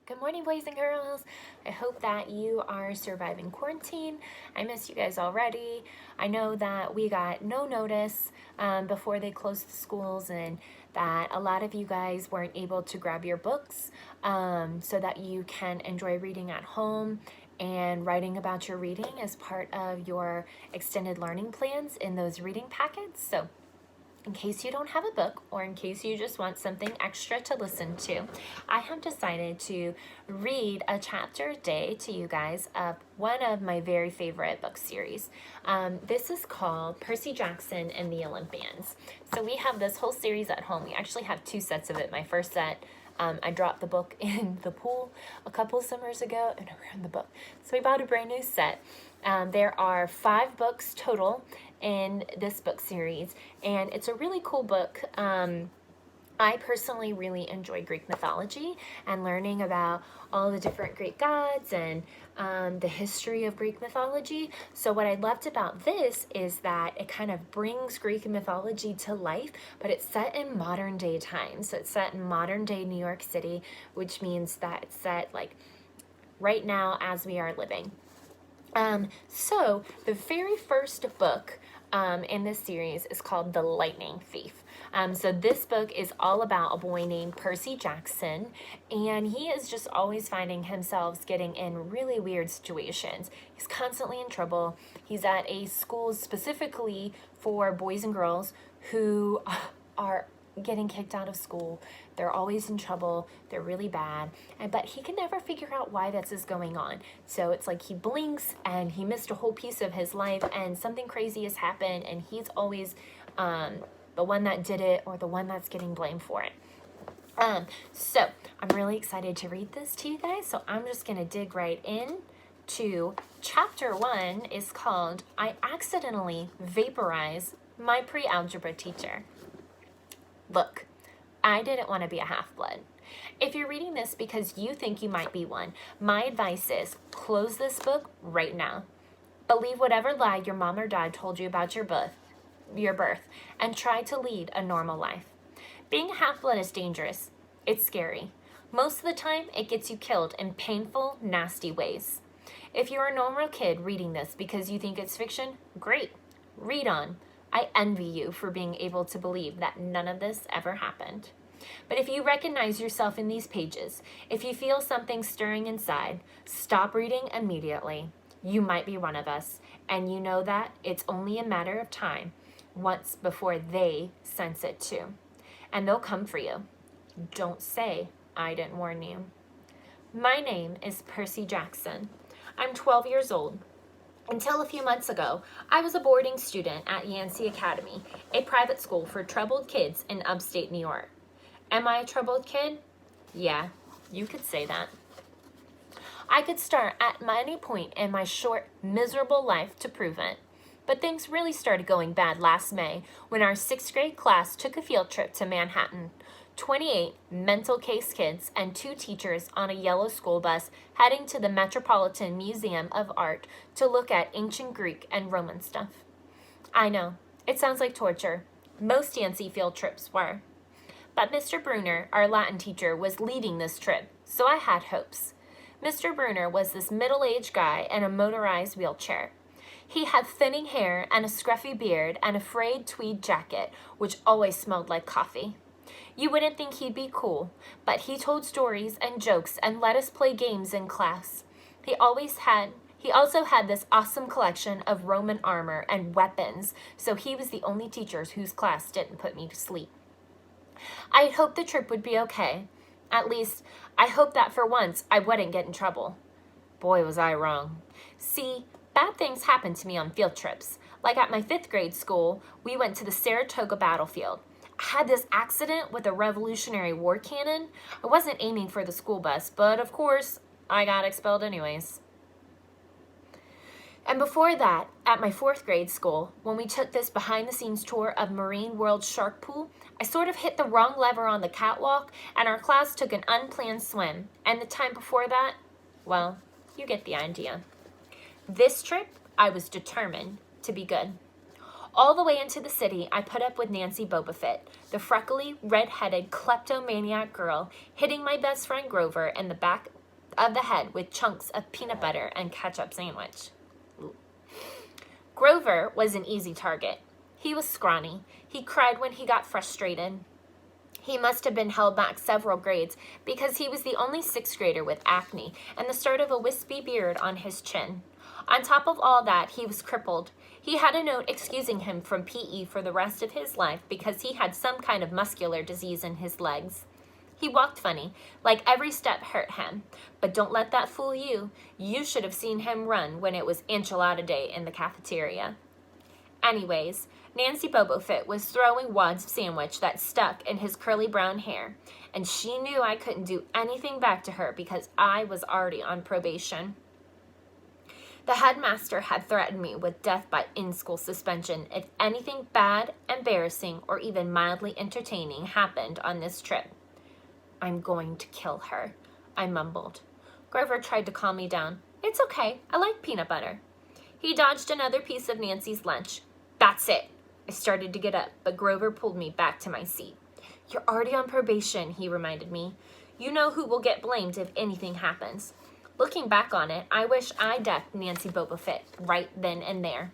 Good morning, boys and girls. I hope that you are surviving quarantine. I miss you guys already. I know that we got no notice before they closed the schools, and that a lot of you guys weren't able to grab your books so that you can enjoy reading at home and writing about your reading as part of your extended learning plans in those reading packets. So in case you don't have a book, or in case you just want something extra to listen to, I have decided to read a chapter a day to you guys of one of my very favorite book series. This is called Percy Jackson and the Olympians. So we have this whole series at home. We actually have two sets of it. My first set, I dropped the book in the pool a couple summers ago, and I ran the book. So we bought a brand new set. There are 5 books total in this book series, and it's a really cool book. I personally really enjoy Greek mythology and learning about all the different Greek gods and the history of Greek mythology. So what I loved about this is that it kind of brings Greek mythology to life, but it's set in modern day times. So it's set in modern day New York City, which means that it's set like right now as we are living. So the very first book in this series is called The Lightning Thief. So this book is all about a boy named Percy Jackson, and he is just always finding himself getting in really weird situations. He's constantly in trouble. He's at a school specifically for boys and girls who are getting kicked out of school. They're always in trouble. They're really bad. But he can never figure out why this is going on. So it's like he blinks and he missed a whole piece of his life and something crazy has happened, and he's always the one that did it or the one that's getting blamed for it. So I'm really excited to read this to you guys. So I'm just going to dig right in to chapter 1. Is called I Accidentally Vaporize My Pre-Algebra Teacher. Look, I didn't want to be a half-blood. If you're reading this because you think you might be one, my advice is close this book right now. Believe whatever lie your mom or dad told you about your birth, and try to lead a normal life. Being a half-blood is dangerous. It's scary. Most of the time, it gets you killed in painful, nasty ways. If you're a normal kid reading this because you think it's fiction, great. Read on. I envy you for being able to believe that none of this ever happened. But if you recognize yourself in these pages, if you feel something stirring inside, stop reading immediately. You might be one of us, and you know that it's only a matter of time once before they sense it too. And they'll come for you. Don't say I didn't warn you. My name is Percy Jackson. I'm 12 years old. Until a few months ago, I was a boarding student at Yancey Academy, a private school for troubled kids in upstate New York. Am I a troubled kid? Yeah, you could say that. I could start at any point in my short, miserable life to prove it. But things really started going bad last May when our 6th grade class took a field trip to Manhattan. 28 mental case kids and 2 teachers on a yellow school bus heading to the Metropolitan Museum of Art to look at ancient Greek and Roman stuff. I know, it sounds like torture. Most Yancey field trips were. But Mr. Bruner, our Latin teacher, was leading this trip, so I had hopes. Mr. Bruner was this middle-aged guy in a motorized wheelchair. He had thinning hair and a scruffy beard and a frayed tweed jacket, which always smelled like coffee. You wouldn't think he'd be cool, but he told stories and jokes and let us play games in class. He also had this awesome collection of Roman armor and weapons, so he was the only teacher whose class didn't put me to sleep. I had hoped the trip would be okay. At least, I hoped that for once I wouldn't get in trouble. Boy, was I wrong. See, bad things happen to me on field trips. Like at my 5th grade school, we went to the Saratoga battlefield. I had this accident with a Revolutionary War cannon. I wasn't aiming for the school bus, but of course, I got expelled anyways. And before that, at my 4th grade school, when we took this behind-the-scenes tour of Marine World Shark Pool, I sort of hit the wrong lever on the catwalk, and our class took an unplanned swim. And the time before that, well, you get the idea. This trip, I was determined to be good. All the way into the city, I put up with Nancy Bobofit, the freckly, red-headed, kleptomaniac girl, hitting my best friend Grover in the back of the head with chunks of peanut butter and ketchup sandwich. Grover was an easy target. He was scrawny. He cried when he got frustrated. He must have been held back several grades because he was the only sixth grader with acne and the start of a wispy beard on his chin. On top of all that, he was crippled. He had a note excusing him from PE for the rest of his life because he had some kind of muscular disease in his legs. He walked funny, like every step hurt him. But don't let that fool you. You should have seen him run when it was enchilada day in the cafeteria. Anyways, Nancy Bobofit was throwing wads of sandwich that stuck in his curly brown hair, and she knew I couldn't do anything back to her because I was already on probation. The headmaster had threatened me with death by in-school suspension if anything bad, embarrassing, or even mildly entertaining happened on this trip. "I'm going to kill her," I mumbled. Grover tried to calm me down. "It's okay. I like peanut butter." He dodged another piece of Nancy's lunch. "That's it." I started to get up, but Grover pulled me back to my seat. "You're already on probation," he reminded me. "You know who will get blamed if anything happens." Looking back on it, I wish I decked Nancy Bobofit right then and there.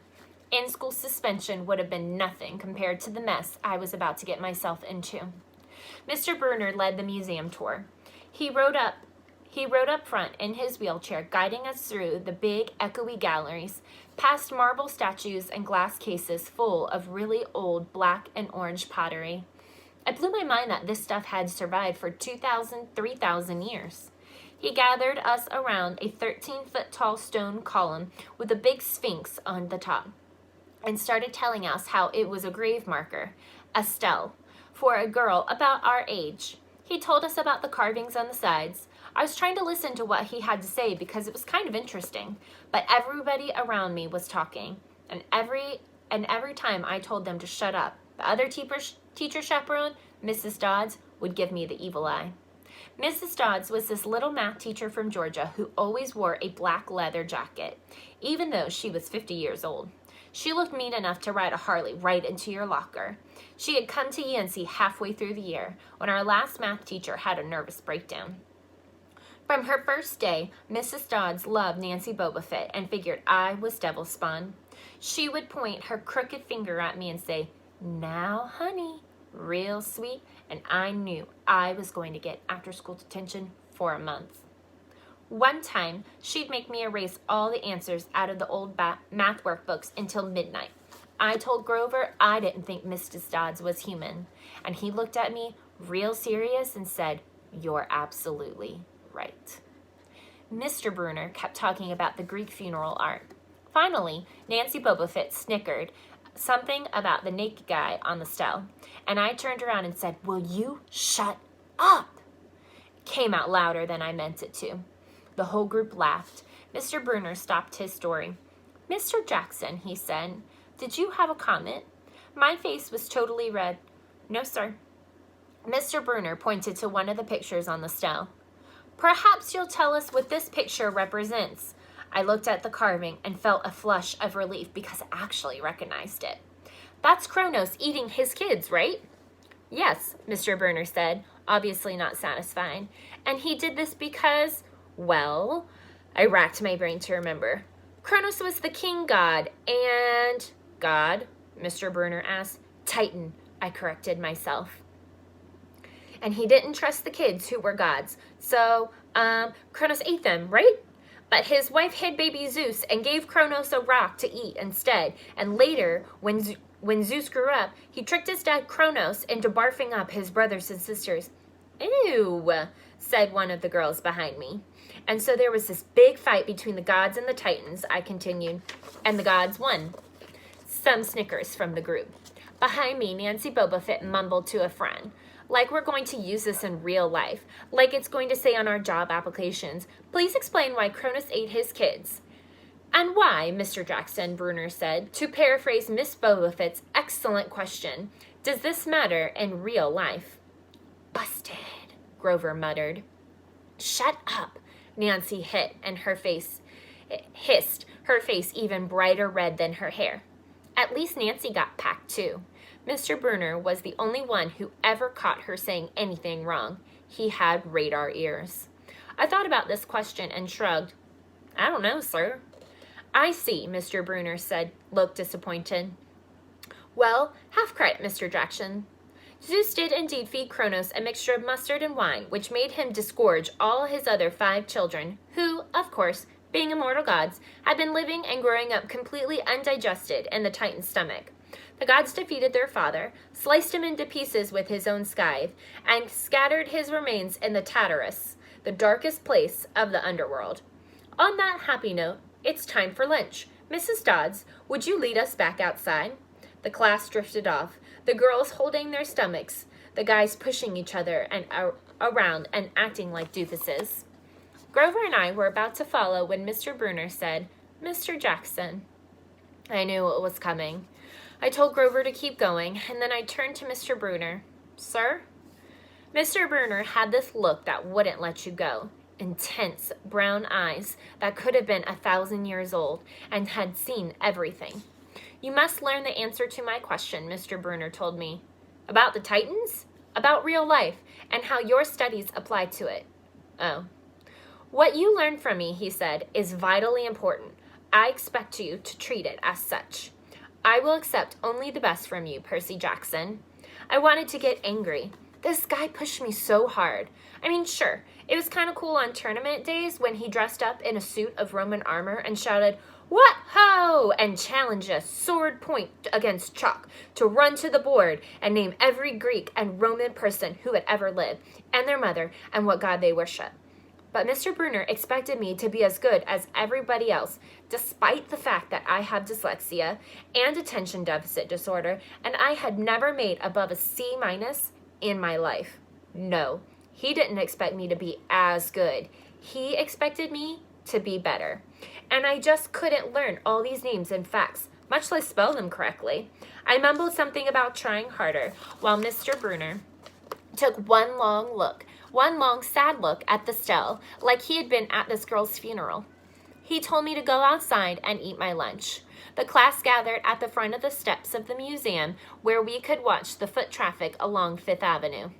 In-school suspension would have been nothing compared to the mess I was about to get myself into. Mr. Bruner led the museum tour. He rode up front in his wheelchair, guiding us through the big, echoey galleries, past marble statues and glass cases full of really old black and orange pottery. It blew my mind that this stuff had survived for 2,000, 3,000 years. He gathered us around a 13-foot-tall stone column with a big sphinx on the top and started telling us how it was a grave marker, a stele, for a girl about our age. He told us about the carvings on the sides. I was trying to listen to what he had to say because it was kind of interesting, but everybody around me was talking, and every time I told them to shut up, the other teacher chaperone, Mrs. Dodds, would give me the evil eye. Mrs. Dodds was this little math teacher from Georgia who always wore a black leather jacket, even though she was 50 years old. She looked mean enough to ride a Harley right into your locker. She had come to Yancey halfway through the year when our last math teacher had a nervous breakdown. From her first day, Mrs. Dodds loved Nancy Bobofit and figured I was devil spawn. She would point her crooked finger at me and say, "Now, honey," real sweet, and I knew I was going to get after-school detention for a month. One time, she'd make me erase all the answers out of the old math workbooks until midnight. I told Grover I didn't think Mrs. Dodds was human, and he looked at me real serious and said, "You're absolutely right." Mr. Bruner kept talking about the Greek funeral art. Finally, Nancy Bobofit snickered something about the naked guy on the stele, and I turned around and said, "Will you shut up?" It came out louder than I meant it to. The whole group laughed. Mr. Bruner stopped his story. "Mr. Jackson," he said, "did you have a comment?" My face was totally red. "No, sir." Mr. Bruner pointed to one of the pictures on the stele. "Perhaps you'll tell us what this picture represents." I looked at the carving and felt a flush of relief because I actually recognized it. "That's Kronos eating his kids, right?" "Yes," Mr. Bruner said, obviously not satisfied. "And he did this because, well," I racked my brain to remember. "Kronos was the king god, and—" "God?" Mr. Bruner asked. "Titan," I corrected myself. "And he didn't trust the kids who were gods, so, Kronos ate them, right? But his wife hid baby Zeus and gave Kronos a rock to eat instead, and later, when Zeus grew up, he tricked his dad Kronos into barfing up his brothers and sisters." "Ew," said one of the girls behind me. "And so there was this big fight between the gods and the Titans," I continued, "and the gods won." Some snickers from the group. Behind me, Nancy Bobofit mumbled to a friend, "Like we're going to use this in real life, like it's going to say on our job applications, please explain why Kronos ate his kids." "And why," Mr. Jackson Bruner said, to paraphrase Miss Bobofit's excellent question, "does this matter in real life?" "Busted," Grover muttered. "Shut up," Nancy hissed, her face even brighter red than her hair. At least Nancy got packed too. Mr. Bruner was the only one who ever caught her saying anything wrong. He had radar ears. I thought about this question and shrugged. I don't know, sir. I see, Mr. Bruner said, looked disappointed. Well, half credit, Mr. Jackson. Zeus did indeed feed Kronos a mixture of mustard and wine, which made him disgorge all his other 5 children, who, of course, being immortal gods, had been living and growing up completely undigested in the Titan's stomach. The gods defeated their father, sliced him into pieces with his own scythe, and scattered his remains in the Tartarus, the darkest place of the underworld. On that happy note, it's time for lunch. Mrs. Dodds, would you lead us back outside? The class drifted off, the girls holding their stomachs, the guys pushing each other and around and acting like doofuses. Grover and I were about to follow when Mr. Bruner said, Mr. Jackson. I knew it was coming. I told Grover to keep going, and then I turned to Mr. Bruner. Sir? Mr. Bruner had this look that wouldn't let you go. Intense brown eyes that could have been 1,000 years old and had seen everything. You must learn the answer to my question, Mr. Bruner told me. About the Titans? About real life, and how your studies apply to it. Oh. What you learned from me, he said, is vitally important. I expect you to treat it as such. I will accept only the best from you, Percy Jackson. I wanted to get angry. This guy pushed me so hard. I mean, sure, it was kind of cool on tournament days when he dressed up in a suit of Roman armor and shouted, What ho! And challenged us sword point against chalk to run to the board and name every Greek and Roman person who had ever lived, and their mother, and what god they worship. But Mr. Bruner expected me to be as good as everybody else, despite the fact that I have dyslexia and attention deficit disorder, and I had never made above a C- in my life. No, he didn't expect me to be as good. He expected me to be better. And I just couldn't learn all these names and facts, much less spell them correctly. I mumbled something about trying harder, while Mr. Bruner took one long sad look at the stele, like he had been at this girl's funeral. He told me to go outside and eat my lunch. The class gathered at the front of the steps of the museum where we could watch the foot traffic along Fifth Avenue.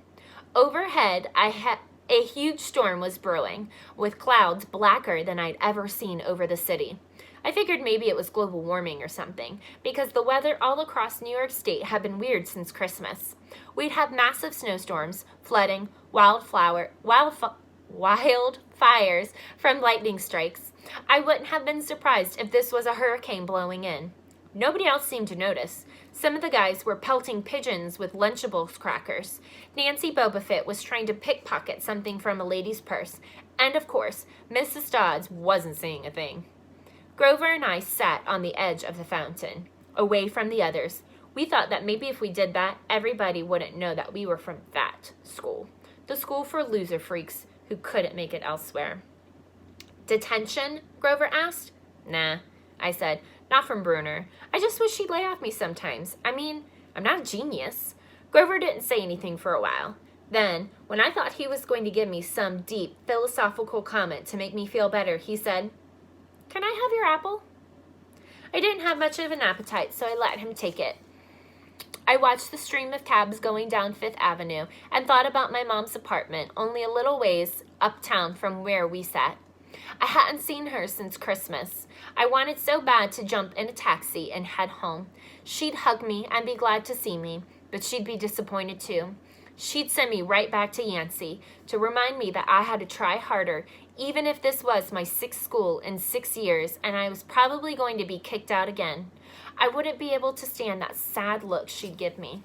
Overhead, a huge storm was brewing, with clouds blacker than I'd ever seen over the city. I figured maybe it was global warming or something, because the weather all across New York State had been weird since Christmas. We'd have massive snowstorms, flooding, wildfires from lightning strikes. I wouldn't have been surprised if this was a hurricane blowing in. Nobody else seemed to notice. Some of the guys were pelting pigeons with Lunchables crackers. Nancy Bobofit was trying to pickpocket something from a lady's purse. And of course, Mrs. Dodds wasn't saying a thing. Grover and I sat on the edge of the fountain, away from the others. We thought that maybe if we did that, everybody wouldn't know that we were from that school. The school for loser freaks who couldn't make it elsewhere. Detention? Grover asked. Nah, I said. Not from Bruner. I just wish he'd lay off me sometimes. I mean, I'm not a genius. Grover didn't say anything for a while. Then, when I thought he was going to give me some deep, philosophical comment to make me feel better, he said, Can I have your apple? I didn't have much of an appetite, so I let him take it. I watched the stream of cabs going down Fifth Avenue and thought about my mom's apartment, only a little ways uptown from where we sat. I hadn't seen her since Christmas. I wanted so bad to jump in a taxi and head home. She'd hug me and be glad to see me, but she'd be disappointed too. She'd send me right back to Yancey to remind me that I had to try harder, even if this was my 6th school in 6 years and I was probably going to be kicked out again. I wouldn't be able to stand that sad look she'd give me.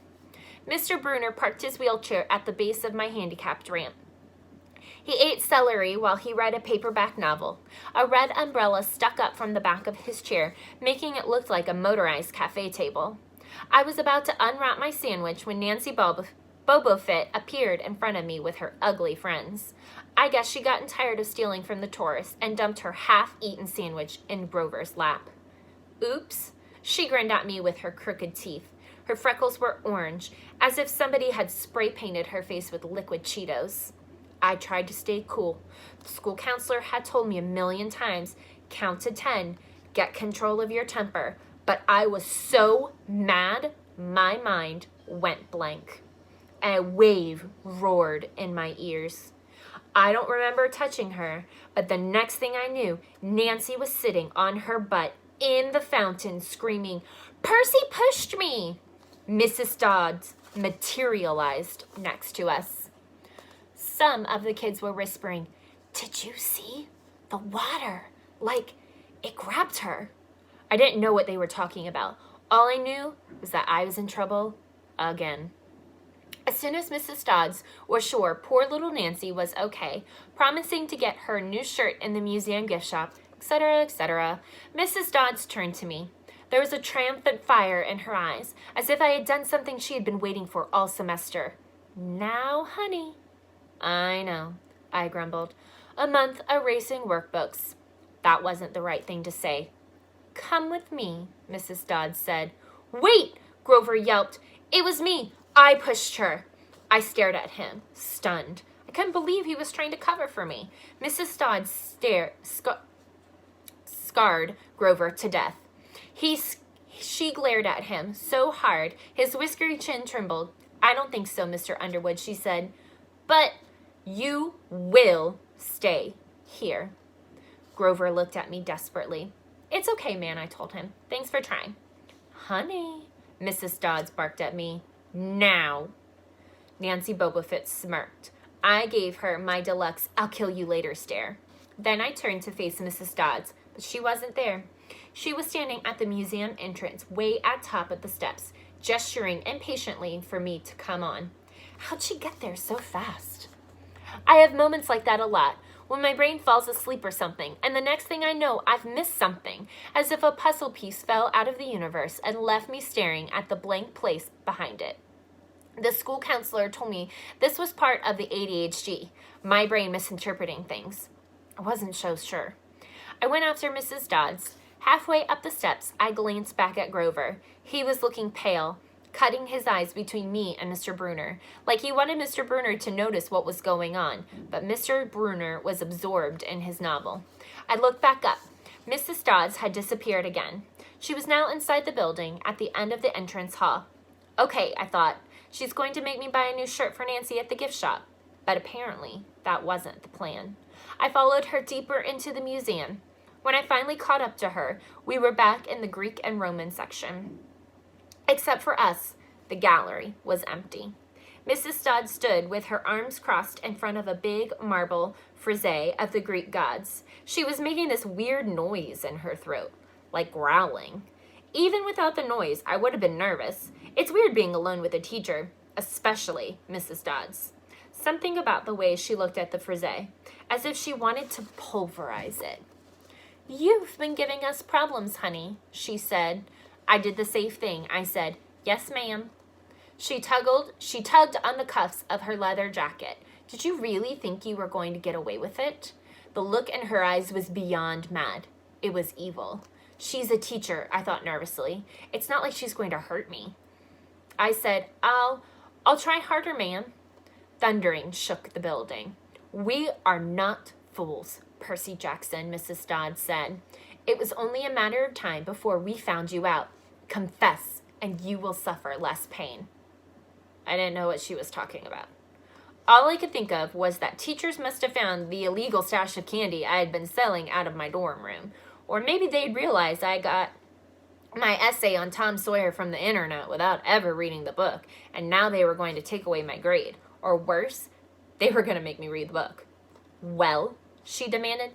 Mr. Bruner parked his wheelchair at the base of my handicapped ramp. He ate celery while he read a paperback novel. A red umbrella stuck up from the back of his chair, making it look like a motorized cafe table. I was about to unwrap my sandwich when Nancy Bobofit appeared in front of me with her ugly friends. I guess she'd gotten tired of stealing from the tourists and dumped her half-eaten sandwich in Grover's lap. Oops, she grinned at me with her crooked teeth. Her freckles were orange, as if somebody had spray-painted her face with liquid Cheetos. I tried to stay cool. The school counselor had told me 1,000,000 times, count to 10, get control of your temper. But I was so mad, my mind went blank. A wave roared in my ears. I don't remember touching her, but the next thing I knew, Nancy was sitting on her butt in the fountain screaming, "Percy pushed me!" Mrs. Dodds materialized next to us. Some of the kids were whispering, "Did you see? The water, like it grabbed her." I didn't know what they were talking about. All I knew was that I was in trouble again. As soon as Mrs. Dodds was sure poor little Nancy was okay, promising to get her new shirt in the museum gift shop, etc., etc., Mrs. Dodds turned to me. There was a triumphant fire in her eyes, as if I had done something she had been waiting for all semester. "Now, honey." "I know," I grumbled. "A month erasing workbooks." That wasn't the right thing to say. "Come with me," Mrs. Dodds said. "Wait!" Grover yelped. "It was me. I pushed her." I stared at him, stunned. I couldn't believe he was trying to cover for me. Mrs. Dodds scarred Grover to death. She glared at him so hard, his whiskery chin trembled. "I don't think so, Mr. Underwood," she said. "But you will stay here." Grover looked at me desperately. "It's okay, man," I told him. "Thanks for trying." "Honey," Mrs. Dodds barked at me. "Now." Nancy Bobofit smirked. I gave her my deluxe "I'll kill you later" stare. Then I turned to face Mrs. Dodds, but she wasn't there. She was standing at the museum entrance, way at top of the steps, gesturing impatiently for me to come on. How'd she get there so fast? I have moments like that a lot, when my brain falls asleep or something, and the next thing I know, I've missed something, as if a puzzle piece fell out of the universe and left me staring at the blank place behind it. The school counselor told me this was part of the ADHD, my brain misinterpreting things. I wasn't so sure. I went after Mrs. Dodds. Halfway up the steps, I glanced back at Grover. He was looking pale, cutting his eyes between me and Mr. Bruner, like he wanted Mr. Bruner to notice what was going on, but Mr. Bruner was absorbed in his novel. I looked back up. Mrs. Dodds had disappeared again. She was now inside the building, at the end of the entrance hall. Okay, I thought, she's going to make me buy a new shirt for Nancy at the gift shop. But apparently, that wasn't the plan. I followed her deeper into the museum. When I finally caught up to her, we were back in the Greek and Roman section. Except for us, the gallery was empty. Mrs. Dodds stood with her arms crossed in front of a big marble frieze of the Greek gods. She was making this weird noise in her throat, like growling. Even without the noise, I would have been nervous. It's weird being alone with a teacher, especially Mrs. Dodds. Something about the way she looked at the frieze, as if she wanted to pulverize it. "You've been giving us problems, honey," she said. I did the safe thing. I said, "Yes, ma'am." She tugged on the cuffs of her leather jacket. "Did you really think you were going to get away with it?" The look in her eyes was beyond mad. It was evil. "She's a teacher," I thought nervously. "It's not like she's going to hurt me." I said, I'll try harder, ma'am." Thundering shook the building. "We are not fools, Percy Jackson," Mrs. Dodds said. "It was only a matter of time before we found you out. Confess, and you will suffer less pain." I didn't know what she was talking about. All I could think of was that teachers must have found the illegal stash of candy I had been selling out of my dorm room. Or maybe they'd realized I got my essay on Tom Sawyer from the internet without ever reading the book, and now they were going to take away my grade. Or worse, they were going to make me read the book. "Well?" she demanded.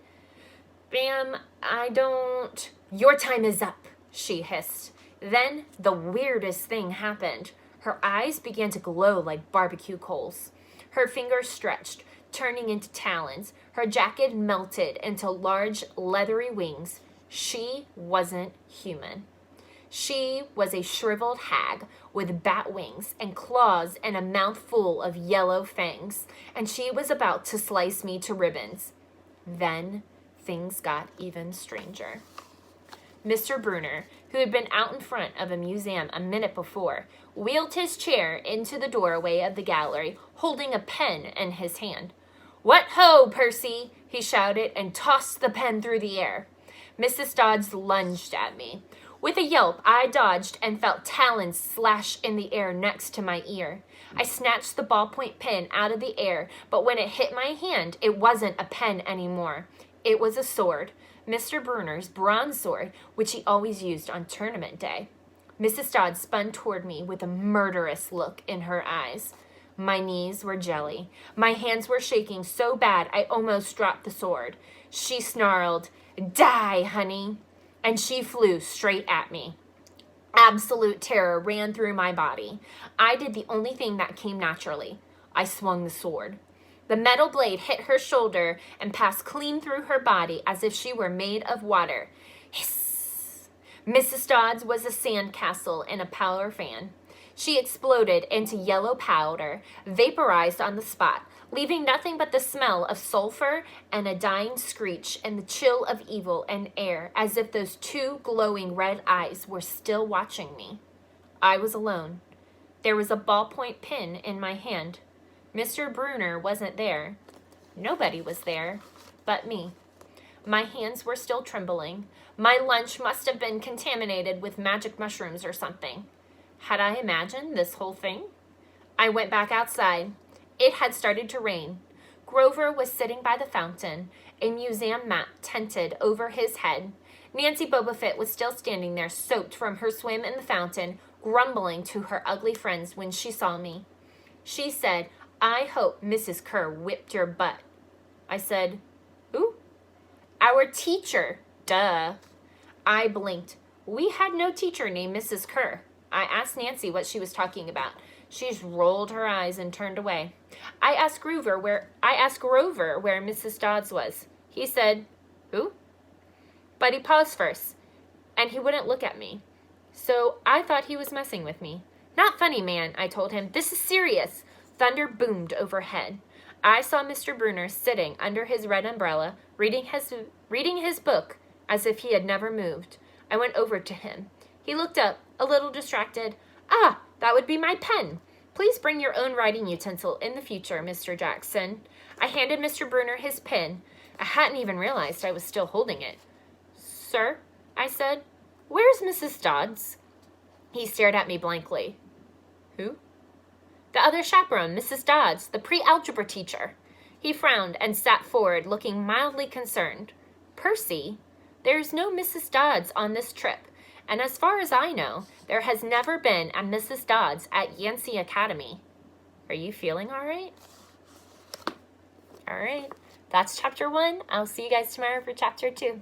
"Ma'am, I don't..." "Your time is up," she hissed. Then the weirdest thing happened. Her eyes began to glow like barbecue coals. Her fingers stretched, turning into talons. Her jacket melted into large, leathery wings. She wasn't human. She was a shriveled hag with bat wings and claws and a mouth full of yellow fangs, and she was about to slice me to ribbons. Then things got even stranger. Mr. Bruner, who had been out in front of a museum a minute before, wheeled his chair into the doorway of the gallery, holding a pen in his hand. "What ho, Percy!" he shouted and tossed the pen through the air. Mrs. Dodds lunged at me. With a yelp, I dodged and felt talons slash in the air next to my ear. I snatched the ballpoint pen out of the air, but when it hit my hand, it wasn't a pen anymore. It was a sword, Mr. Bruner's bronze sword, which he always used on tournament day. Mrs. Dodds spun toward me with a murderous look in her eyes. My knees were jelly. My hands were shaking so bad I almost dropped the sword. She snarled, "Die, honey," and she flew straight at me. Absolute terror ran through my body. I did the only thing that came naturally. I swung the sword. The metal blade hit her shoulder and passed clean through her body as if she were made of water. Hiss! Mrs. Dodds was a sandcastle in a power fan. She exploded into yellow powder, vaporized on the spot, leaving nothing but the smell of sulfur and a dying screech and the chill of evil and air, as if those two glowing red eyes were still watching me. I was alone. There was a ballpoint pen in my hand. Mr. Bruner wasn't there. Nobody was there but me. My hands were still trembling. My lunch must have been contaminated with magic mushrooms or something. Had I imagined this whole thing? I went back outside. It had started to rain. Grover was sitting by the fountain, a museum mat tented over his head. Nancy Bobofit was still standing there, soaked from her swim in the fountain, grumbling to her ugly friends when she saw me. She said, "I hope Mrs. Kerr whipped your butt." I said, "Who?" "Our teacher." Duh. I blinked. We had no teacher named Mrs. Kerr. I asked Nancy what she was talking about. She just rolled her eyes and turned away. I asked Grover where Mrs. Dodds was. He said, "Who?" But he paused first, and he wouldn't look at me. So I thought he was messing with me. "Not funny, man," I told him. "This is serious." Thunder boomed overhead. I saw Mr. Bruner sitting under his red umbrella, reading his book as if he had never moved. I went over to him. He looked up, a little distracted. "Ah, that would be my pen. Please bring your own writing utensil in the future, Mr. Jackson." I handed Mr. Bruner his pen. I hadn't even realized I was still holding it. "Sir," I said, "where's Mrs. Dodds?" He stared at me blankly. "Who?" "The other chaperone, Mrs. Dodds, the pre-algebra teacher." He frowned and sat forward, looking mildly concerned. "Percy, there's no Mrs. Dodds on this trip. And as far as I know, there has never been a Mrs. Dodds at Yancey Academy. Are you feeling all right?" All right. That's chapter 1. I'll see you guys tomorrow for chapter 2.